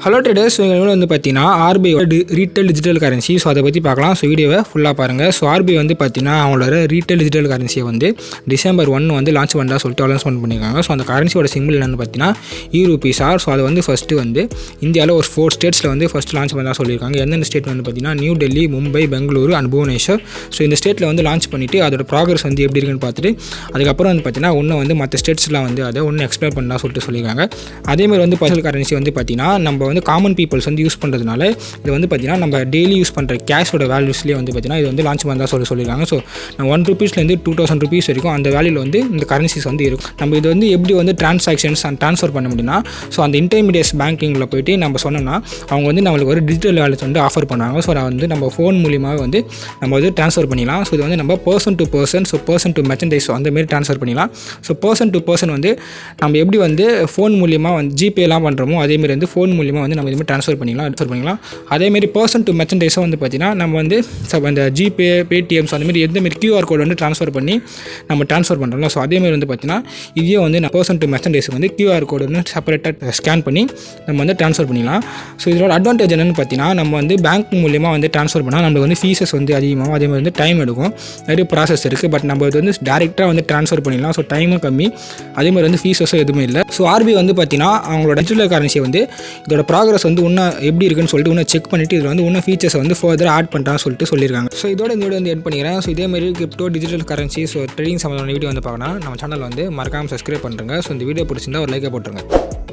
Hello traders, இவங்க வந்து பார்த்தீங்கன்னா RBI retail digital currency. So அதை பற்றி பார்க்கலாம். ஸோ வீடியோவை ஃபுல்லாக பாருங்கள். ஸோ ஆர்பிஐ வந்து பார்த்தீங்கன்னா அவங்களோட ரீட்டைல் டிஜிட்டல் கரன்சியை வந்து டிசம்பர் 1 வந்து லான்ச் பண்ணா சொல்லிட்டு அனௌன்ஸ்மெண்ட் பண்ணியிருக்காங்க. ஸோ அந்த கரன்சியோட சிம்பிள் என்னென்னு பார்த்தீங்கன்னா ரூபீஸ் ஆர். ஸோ அதை வந்து ஃபஸ்ட்டு வந்து இந்தியாவில் ஒரு 4 ஸ்டேட்ஸில் வந்து ஃபஸ்ட்டு லான்ச் பண்ணா சொல்லியிருக்காங்க. எந்தெந்த ஸ்டேட் வந்து பார்த்தீங்கன்னா new Delhi, Mumbai, Bengaluru and Bhubaneswar. So இந்த ஸ்டேட்டில் வந்து லான்ச் பண்ணிவிட்டு அதோட ப்ராக்ரஸ் வந்து எப்படி இருக்குன்னு பார்த்துட்டு அதுக்கப்புறம் வந்து பார்த்தீங்கன்னா இன்னும் வந்து மற்ற ஸ்டேட்ஸ்லாம் வந்து அதை ஒன்று எக்ஸ்ப்ளோர் பண்ணலாம் சொல்லிட்டு சொல்லியிருக்காங்க. அதேமாதிரி வந்து பர்சனல் கரன்சி வந்து பார்த்தீங்கன்னா நம்ம வந்து காமன் பீப்புள்ஸ் வந்து யூஸ் பண்ணுறதுனால இது வந்து பார்த்தீங்கன்னா நம்ம டெய்லி யூஸ் பண்ணுற கேஷோட வேல்யூஸ்லேயே வந்து பார்த்தீங்கன்னா இது வந்து லான்ச் பண்ணதா சொல்லியிருக்காங்க. ஸோ 1 ரூபீஸ்லேருந்து 2000 ருபீஸ் வரைக்கும் அந்த வேல்யூவில் வந்து இந்த கரன்சிஸ் வந்து இருக்கும். நம்ம இது வந்து எப்படி வந்து டிரான்சாக்ஷன்ஸ் அண்ட் ட்ரான்ஸ்ஃபர் பண்ண முடியும்னா, ஸோ அந்த இன்டர்மீடியேட்ஸ் பேங்கிங்கில் போய்ட்டு நம்ம சொன்னோம்னா அவங்க வந்து நம்மளுக்கு ஒரு டிஜிட்டல் வேலெட் வந்து ஆஃபர் பண்ணுவாங்க. ஸோ நான் வந்து நம்ம ஃபோன் மூலியமாக வந்து நம்ம வந்து ட்ரான்ஸ்ஃபர் பண்ணிக்கலாம். ஸோ இது வந்து நம்ம person to person, so person to merchandise அந்தமாரி ட்ரான்ஸ்ஃபர் பண்ணிக்கலாம். ஸோ பர்சன் டு பர்சன் வந்து நம்ம எப்படி வந்து ஃபோன் மூலியமாக வந்து ஜிபேலாம் பண்ணுறோமோ அதேமாரி வந்து ஃபோன் மூலியமாக வந்து நம்ம இதுமாதிரி ட்ரான்ஸ்ஃபர் பண்ணிக்கலாம். அதேமாரி பர்சன் டு மெர்ச்சன்டைஸும் வந்து பார்த்தீங்கன்னா நம்ம வந்து அந்த ஜிபே, பேடிஎம்ஸ் அந்தமாரி எந்தமாரி கியூஆர் கோட் வந்து ட்ரான்ஸ்ஃபர் பண்ணி நம்ம ட்ரான்ஸ்ஃபர் பண்ணுறோம்ல. ஸோ அதேமாதிரி வந்து பார்த்தீங்கன்னா இதே வந்து நான் பர்சன் டு மெர்ச்சன்டைஸுக்கு வந்து கியூஆர் கோடு வந்து செப்பரேட்டாக ஸ்கேன் பண்ணி நம்ம வந்து ட்ரான்ஸ்ஃபர் பண்ணிக்கலாம். ஸோ இதோட அட்வான்டேஜ் என்னென்னு பார்த்தீங்கன்னா நம்ம வந்து பேங்க் மூலியமாக வந்து ட்ரான்ஸ்ஃபர் பண்ணால் நம்மளுக்கு வந்து ஃபீஸஸ் வந்து அதிகமாகும். அதேமாதிரி வந்து டைம் எடுக்கும், நிறைய ப்ராசஸ் இருக்குது. பட் நம்ம இது வந்து டேரெக்டாக வந்து ட்ரான்ஸ்ஃபர் பண்ணிடலாம். ஸோ டைமும் கம்மி, அதேமாதிரி வந்து ஃபீஸஸும் எதுவுமே இல்லை. ஸோ ஆர்பிஐ வந்து பார்த்தீங்கன்னா அவங்களோட டிஜிட்டல் கரன்சியை வந்து இதோட ப்ராக்ரஸ் வந்து இன்னும் எப்படி இருக்குன்னு சொல்லிட்டு இன்னும் செக் பண்ணிவிட்டு இதில் வந்து இன்னும் ஃபீச்சர்ஸை வந்து ஃபர்தர் ஆட் பண்ணுறான்னு சொல்லிட்டு சொல்லியிருக்காங்க. ஸோ இதோட இந்த வீடியோ வந்து எட் பண்ணிக்கிறேன். ஸோ இதேமாதிரி crypto, digital currency, so trading சம்மந்தமான வீடியோ வந்து பார்க்கணும் நம்ம சேனல் வந்து மறக்காமல் சப்ஸ்கிரைப் பண்ணுறேங்க. ஸோ இந்த வீடியோ பிடிச்சிருந்தா ஒரு லைக்கை போட்டுருங்க.